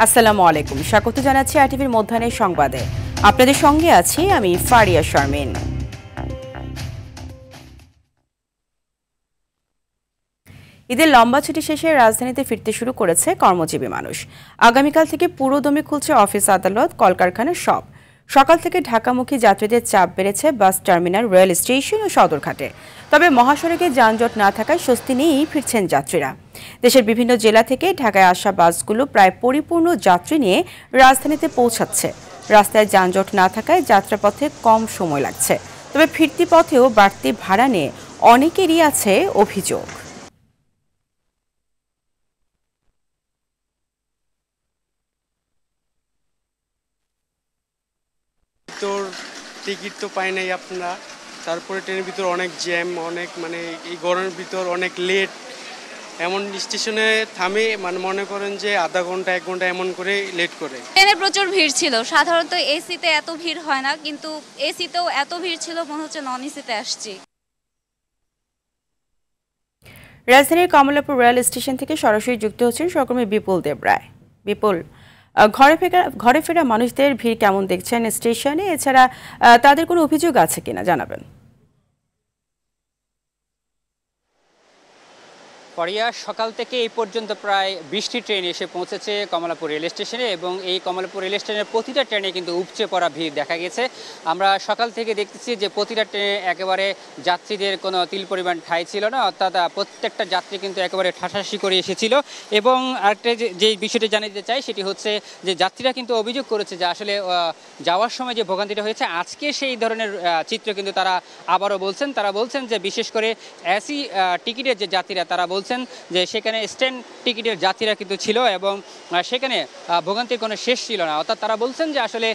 আসসালামু আলাইকুম, স্বাগত জানাচ্ছি আরটিভির মধ্যাহ্নের সংবাদে। আপনাদের সঙ্গে আছি আমি ফারিয়া শারমিন। ঈদের লম্বা ছুটি শেষে রাজধানীতে ফিরতে শুরু করেছে কর্মজীবী মানুষ। আগামীকাল থেকে পুরোদমে খুলছে অফিস, আদালত, কলকারখানা সব। সকাল থেকে ঢাকামুখী যাত্রীদের চাপ বেড়েছে বাস টার্মিনাল, রেল স্টেশন ও সদরঘাটে। তবে মহাসড়কে যানজট না থাকায় স্বস্তি নিয়েই ফিরছেন যাত্রীরা। দেশের বিভিন্ন জেলা থেকে ঢাকায় আসা বাসগুলো প্রায় পরিপূর্ণ যাত্রী নিয়ে রাজধানীতে পৌঁছাচ্ছে। রাস্তায় যানজট না থাকায় যাত্রাপথে কম সময় লাগছে। তবে ফিরতি পথেও বাড়তি ভাড়া নিয়ে অনেকেরই আছে অভিযোগ। তোর টিকিট তো পাই নাই আপনারা, তারপরে ট্রেনের ভিতর অনেক জ্যাম, অনেক এই গরমের ভিতর অনেক লেট। এমন স্টেশনে থামে মনে করেন যে আধা ঘন্টা 1 ঘন্টা এমন করে লেট করে। ট্রেনে প্রচুর ভিড় ছিল। সাধারণত এসিতে এত ভিড় হয় না, কিন্তু এসিতেও এত ভিড় ছিল, মনে হচ্ছে নন এসিতে আসছি। রাজধানীর কমলাপুর রেল স্টেশন থেকে সরাসরি যুক্ত হচ্ছেন সহকর্মী বিপুল দেবরায়। বিপুল, ঘরে ফেরা মানুষদের ভিড় কেমন দেখছেন স্টেশনে? এছাড়া তাদের কোনো অভিযোগ আছে কিনা জানাবেন। পরিয়া সকাল থেকে এই পর্যন্ত প্রায় 20টি ট্রেন এসে পৌঁছেছে কমলাপুর রেল স্টেশনে, এবং এই কমলাপুর রেল স্টেশনের প্রতিটা ট্রেনে কিন্তু উপচে পড়া ভিড় দেখা গেছে। আমরা সকাল থেকে দেখতেছি যে প্রতিটা ট্রেনে একেবারে যাত্রীদের কোনো তিল পরিমাণ ঠাঁই ছিল না, অর্থাৎ প্রত্যেকটা যাত্রী কিন্তু একেবারে ঠাসাঠাসি করে এসেছিল। এবং আরেকটা যে বিষয়টি জানাতে চাই সেটি হচ্ছে যে যাত্রীরা কিন্তু অভিযোগ করেছে যে আসলে যাওয়ার সময় যে ভোগান্তিটা হয়েছে, আজকে সেই ধরনের চিত্র কিন্তু তারা আবারও বলছেন। তারা বলছেন যে বিশেষ করে এসি টিকিটের যে যাত্রীরা, তারা বলছেন যে সেখানে স্ট্যান্ড টিকিটের যাত্রীরা কিন্তু ছিল এবং সেখানে ভোগান্তির কোনো শেষ ছিল না। অর্থাৎ তারা বলছেন যে আসলে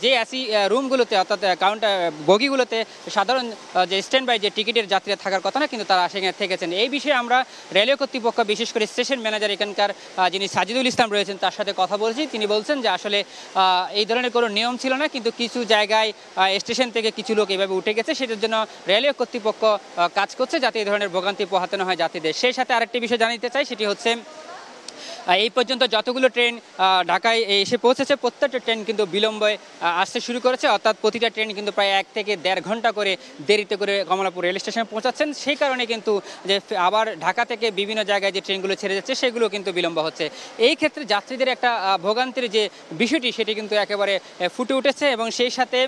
যে এসি রুমগুলোতে, অর্থাৎ কাউন্টার বগিগুলোতে সাধারণ যে স্ট্যান্ড বাই যে টিকিটের যাত্রীরা থাকার কথা না, কিন্তু তারা সেখানে থেকেছেন। এই বিষয়ে আমরা রেলওয়ে কর্তৃপক্ষ, বিশেষ করে স্টেশন ম্যানেজার এখানকার যিনি সাজিদুল ইসলাম রয়েছেন, তার সাথে কথা বলছি। তিনি বলছেন যে আসলে এই ধরনের কোনো নিয়ম ছিল না, কিন্তু কিছু জায়গায় স্টেশন থেকে কিছু লোক এভাবে উঠে গেছে। সেটার জন্য রেলওয়ে কর্তৃপক্ষ কাজ করছে যাতে এই ধরনের ভোগান্তি পোহাতে হয় যাত্রীদের। সেই সাথে আরেকটি বিষয় জানাতে চাই, সেটি হচ্ছে এই পর্যন্ত যতগুলো ট্রেন ঢাকায় এসে পৌঁছেছে, প্রত্যেকটা ট্রেন কিন্তু বিলম্বে আসতে শুরু করেছে। অর্থাৎ প্রতিটা ট্রেন কিন্তু প্রায় 1 থেকে 1.5 ঘন্টা করে দেরিতে করে কমলাপুর রেল স্টেশনে পৌঁছাচ্ছেন। সেই কারণে কিন্তু যে আবার ঢাকা থেকে বিভিন্ন জায়গায় যে ট্রেনগুলো ছেড়ে যাচ্ছে, সেগুলো কিন্তু বিলম্ব হচ্ছে। এই ক্ষেত্রে যাত্রীদের একটা ভোগান্তির যে বিষয়টি, সেটি কিন্তু একেবারে ফুটে উঠেছে। এবং সেই সাথে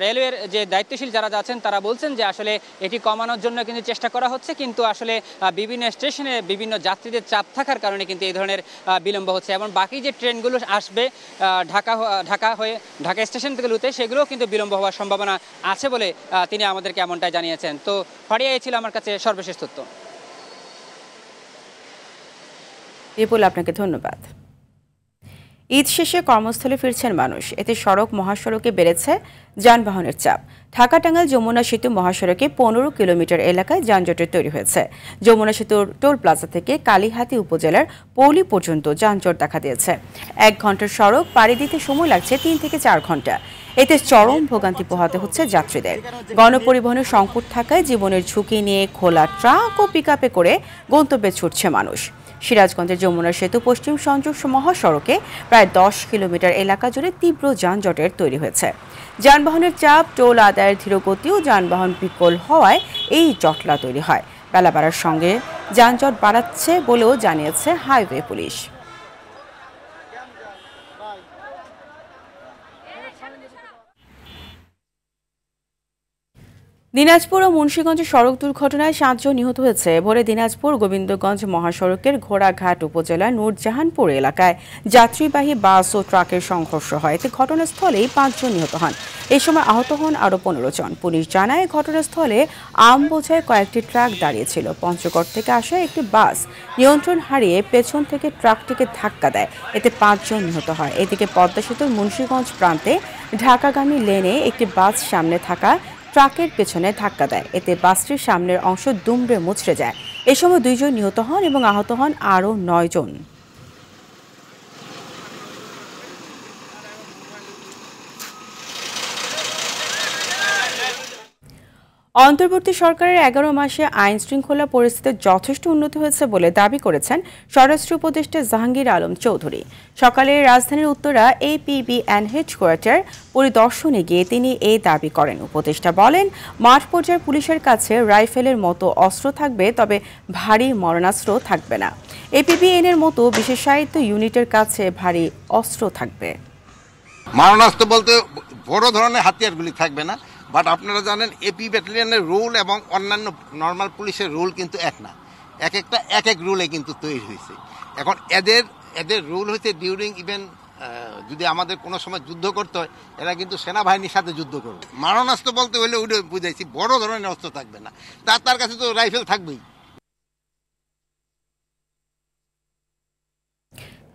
রেলওয়ের যে দায়িত্বশীল যারা আছেন, তারা বলছেন যে আসলে এটি কমানোর জন্য কিন্তু চেষ্টা করা হচ্ছে, কিন্তু আসলে বিভিন্ন স্টেশনে বিভিন্ন যাত্রীদের চাপ থাকার কারণে কিন্তু এই ধরনের বিলম্ব হচ্ছে। এবং বাকি যে ট্রেনগুলো আসবে ঢাকা স্টেশনগুলোতে, সেগুলোও কিন্তু বিলম্ব হওয়ার সম্ভাবনা আছে বলে তিনি আমাদেরকে এমনটাই জানিয়েছেন। তো ফারিয়া, এই ছিল আমার কাছে সর্বশেষ তথ্য। বিপুল, আপনাকে ধন্যবাদ। ঈদ শেষে কর্মস্থলে ফিরছেন মানুষ, এতে সড়ক মহাসড়কে বেড়েছে যানবাহনের চাপ। ঢাকা টাঙ্গাইল যমুনা সেতু মহাসড়কে 15 কিলোমিটার এলাকায় যানজটের তৈরি হয়েছে। যমুনা সেতুর টোল প্লাজা থেকে কালিহাতী উপজেলার পৌলি পর্যন্ত যানজট দেখা দিয়েছে। 1 ঘন্টার সড়ক পাড়ি দিতে সময় লাগছে 3 থেকে 4 ঘন্টা। এতে চরম ভোগান্তি পোহাতে হচ্ছে যাত্রীদের। গণপরিবহনের সংকট থাকায় জীবনের ঝুঁকি নিয়ে খোলা ট্রাক ও পিকআপে করে গন্তব্যে ছুটছে মানুষ। সিরাজগঞ্জের যমুনা সেতু পশ্চিম সংযোগ মহাসড়কে প্রায় 10 কিলোমিটার এলাকা জুড়ে তীব্র যানজটের তৈরি হয়েছে। যানবাহনের চাপ, টোল আদায়ের ধীরগতি ও যানবাহন বিকল হওয়ায় এই জটলা তৈরি হয়। বেলা বাড়ার সঙ্গে যানজট বাড়াচ্ছে বলেও জানিয়েছে হাইওয়ে পুলিশ। দিনাজপুর ও মুন্সিগঞ্জে সড়ক দুর্ঘটনায় 7 জন নিহত হয়েছে। ভোরে দিনাজপুর গোবিন্দগঞ্জ মহাসড়কের ঘোড়াঘাট উপজেলার নূরজাহানপুর এলাকায় যাত্রীবাহী বাস ও ট্রাকের সংঘর্ষ হয়। এতে ঘটনাস্থলেই 5 জন নিহত হন। এই সময় আহত হন আরও 15 জন। পুলিশ জানায়, ঘটনাস্থলে আম বোঝায় কয়েকটি ট্রাক দাঁড়িয়েছিল। পঞ্চগড় থেকে আসা একটি বাস নিয়ন্ত্রণ হারিয়ে পেছন থেকে ট্রাকটিকে ধাক্কা দেয়। এতে 5 জন নিহত হয়। এদিকে পদ্মা সেতুর মুন্সিগঞ্জ প্রান্তে ঢাকাগামী লেনে একটি বাস সামনে থাকা ট্রাকের পেছনে ধাক্কা দেয়। এতে বাসটির সামনের অংশ দুমড়ে মুচড়ে যায়। এ সময় 2 জন নিহত হন এবং আহত হন আরও 9 জন। অন্তর্বর্তী সরকারের ১১ মাসে আইন শৃঙ্খলা পরিস্থিতির যথেষ্ট উন্নতি হয়েছে বলে দাবি করেছেন স্বরাষ্ট্র উপদেষ্টা জাহাঙ্গীর আলম চৌধুরী। সকালে রাজধানীর উত্তরা APBN হেডকোয়ার্টার পরিদর্শনে গিয়ে তিনি এই দাবি করেন। উপদেষ্টা বলেন, মাঠ পর্যায়ে পুলিশের কাছে রাইফেলের মতো অস্ত্র থাকবে, তবে ভারী মরণাস্ত্র থাকবে না। APBN এর মতো বিশেষায়িত ইউনিটের কাছে ভারী অস্ত্র থাকবে। মারণাস্ত্র বলতে বড় ধরনের হাতিয়ারগুলি থাকবে না, বাট আপনারা জানেন এপি ব্যাটালিয়নের রুল এবং অন্যান্য নর্মাল পুলিশের রুল কিন্তু এক না, একটা এক এক রুলে কিন্তু তৈরি হয়েছে। এখন এদের রুল হয়েছে ডিউরিং ইভেন যদি আমাদের কোনো সময় যুদ্ধ করতে হয়, এরা কিন্তু সেনাবাহিনীর সাথে যুদ্ধ করবে। মারণাস্ত্র বলতে হলে ওইটা বুঝাইছি, বড় ধরনের অস্ত্র থাকবে না, তার কাছে তো রাইফেল থাকবেই।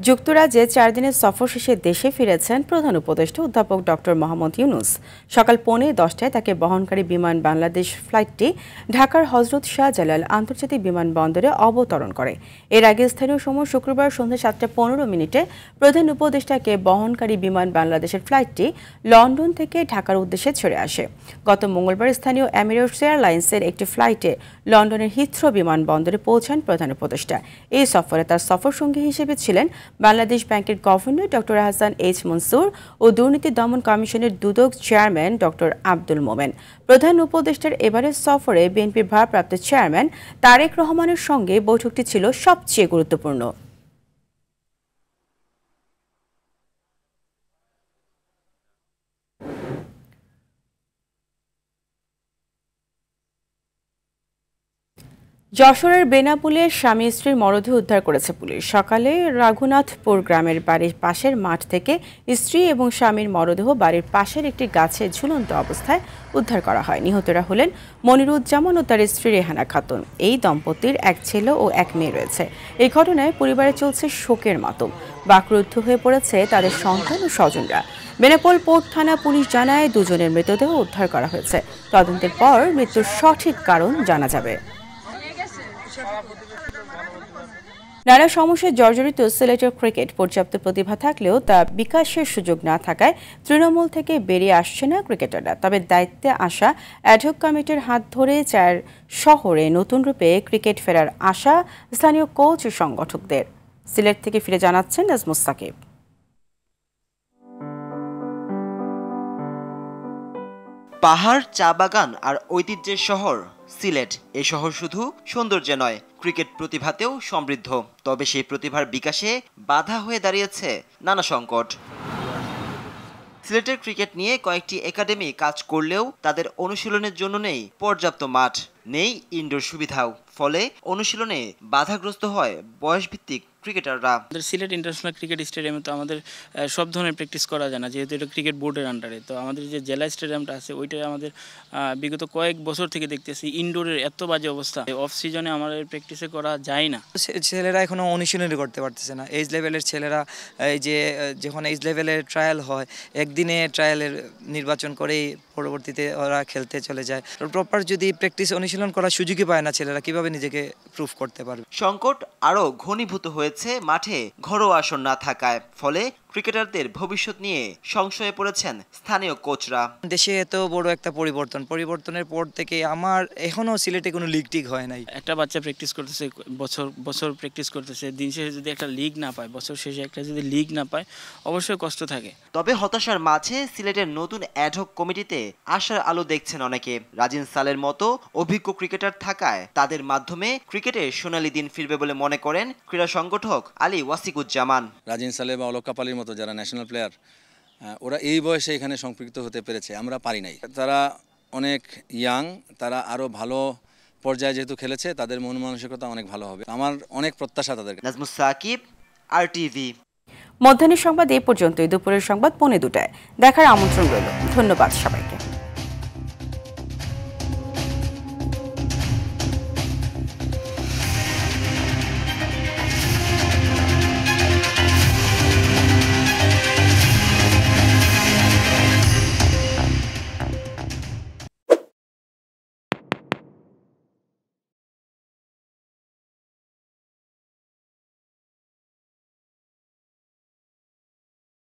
যুক্তরাজ্যে 4 দিনের সফর শেষে দেশে ফিরেছেন প্রধান উপদেষ্টা অধ্যাপক ডক্টর মোহাম্মদ ইউনুস। সকাল 10:15টায় তাকে বহনকারী বিমান বাংলাদেশ ফ্লাইটটি ঢাকার হজরত শাহজালাল আন্তর্জাতিক বিমানবন্দরে অবতরণ করে। এর আগে স্থানীয় সময় শুক্রবার সন্ধ্যা 7:15 প্রধান উপদেষ্টাকে বহনকারী বিমান বাংলাদেশের ফ্লাইটটি লন্ডন থেকে ঢাকার উদ্দেশ্যে ছেড়ে আসে। গত মঙ্গলবার স্থানীয় এমিরেটস এয়ারলাইন্সের একটি ফ্লাইটে লন্ডনের হিথ্রো বিমানবন্দরে পৌঁছান প্রধান উপদেষ্টা। এই সফরে তার সফরসঙ্গী হিসেবে ছিলেন বাংলাদেশ ব্যাংকের governor doctor Hasan H Mansur ও দুর্নীতি দমন কমিশনের দুদক চেয়ারম্যান ডক্টর আব্দুল মোমেন। প্রধান উপদেষ্টার এবারের সফরে বিএনপির ভারপ্রাপ্ত চেয়ারম্যান তারেক রহমানের সঙ্গে বৈঠকটি ছিল সবচেয়ে গুরুত্বপূর্ণ। যশোরের বেনাপুলে স্বামী স্ত্রীর মরদেহ উদ্ধার করেছে পুলিশ। সকালে রঘুনাথপুর গ্রামের বাড়ির পাশের মাঠ থেকে স্ত্রী এবং স্বামীর মরদেহ বাড়ির পাশের একটি গাছে ঝুলন্ত অবস্থায় উদ্ধার করা হয়। নিহতরা হলেন মনিরুজ্জামান ও তার স্ত্রী রেহানা খাতুন। এই দম্পতির এক ছেলে ও এক মেয়ে রয়েছে। এই ঘটনায় পরিবারে চলছে শোকের মাতম। বাকরুদ্ধ হয়ে পড়েছে তাদের সন্তান ও স্বজনরা। বেনাপোল পোর্ট থানা পুলিশ জানায়, দুজনের মৃতদেহ উদ্ধার করা হয়েছে। তদন্তের পর মৃত্যুর সঠিক কারণ জানা যাবে। নানা সমস্যায় জর্জরিত সিলেটের ক্রিকেট পর্যাপ্ত প্রতিভা থাকলেও তা বিকাশের সুযোগ না থাকায় তৃণমূল থেকে বেরিয়ে আসছে না ক্রিকেটাররা। তবে দায়িত্বে আসা অ্যাডহক কমিটির হাত ধরে 4 শহরে নতুন রূপে ক্রিকেট ফেরার আশা স্থানীয় কোচ ও সংগঠকদের। সিলেট থেকে ফিরে জানাচ্ছেন নাজমুস সাকিব। পাহাড়, চা বাগান আর ঐতিহ্যের শহর সিলেট। এই শহর শুধু সৌন্দর্যে নয়, ক্রিকেট প্রতিভাতেও সমৃদ্ধ। তবে সেই প্রতিভার বিকাশে বাধা হয়ে দাঁড়িয়েছে নানা সংকট। সিলেটের ক্রিকেট নিয়ে কয়েকটি একাডেমি কাজ করলেও তাদের অনুশীলনের জন্য নেই পর্যাপ্ত মাঠ, নেই ইনডোর সুবিধাও। ফলে অনুশীলনে বাধাগ্রস্ত হয় বয়সভিত্তিক ক্রিকেটাররা। আমাদের সিলেট ইন্টারন্যাশনাল ক্রিকেট স্টেডিয়ামে তো আমাদের সব ধরনের প্র্যাকটিস করা যায় না, যেহেতু এটা ক্রিকেট বোর্ডের আন্ডারে। তো আমাদের যে জেলা স্টেডিয়ামটা আছে ওইটাই আমাদের বিগত কয়েক বছর থেকে দেখতেছি ইনডোরের এত বাজে অবস্থা। অফ সিজনে আমাদের প্র্যাকটিসে করা যায় না। ছেলেরা এখনো অনুশীলনই করতে পারতেছে না। এজ লেভেলের ছেলেরা এই যে যখন এজ লেভেলের ট্রায়াল হয়, একদিনে ট্রায়ালের নির্বাচন করেই পরবর্তীতে ওরা খেলতে চলে যায়। প্রপার যদি প্র্যাকটিস অনুশীলন করার সুযোগই পায় না ছেলেরা, কিভাবে নিজেকে প্রুফ করতে পারবে? সংকট আরও ঘনীভূত হয়েছে মাঠে ঘরোয়া আসন না থাকায়। ফলে ক্রিকেটারদের ভবিষ্যৎ নিয়ে সংশয়ে পড়েছেন স্থানীয় কোচরা। দেশে এত বড় একটা পরিবর্তনের পর থেকে আমার এখনো সিলেটে কোনো লিগ টিগ হয় নাই। একটা বাচ্চা প্র্যাকটিস করতেছে, বছর প্র্যাকটিস করতেছে, দিন শেষে যদি একটা লিগ না পায়, বছর শেষে একটা যদি লিগ না পায়, অবশ্যই কষ্ট থাকে। তবে হতাশার মাঝে সিলেটের নতুন অ্যাডহক কমিটিতে আশার আলো দেখছেন অনেকে। রাজিন সালের মতো অভিজ্ঞ ক্রিকেটার থাকায় তাদের মাধ্যমে ক্রিকেটের সোনালী দিন ফিরবে বলে মনে করেন ক্রীড়া সংগঠক আলী ওয়াসিকুজ্জামান। রাজিন সালে বা অলক কাপালির মতো যারা ন্যাশনাল প্লেয়ার, ওরা এই বয়সে এখানে সম্পৃক্ত হতে পেরেছে, আমরা পারি নাই। তারা অনেক ইয়াং, তারা আরও ভালো পর্যায়ে যেহেতু খেলেছে, তাদের মন মানসিকতা অনেক ভালো হবে। আমার অনেক প্রত্যাশা তাদের। নাজমুস সাকিব, RTV। মধ্যাহ্নের সংবাদ এই পর্যন্তই। দুপুরের সংবাদ 2:45 দেখার আমন্ত্রণ রইল। ধন্যবাদ সবাইকে।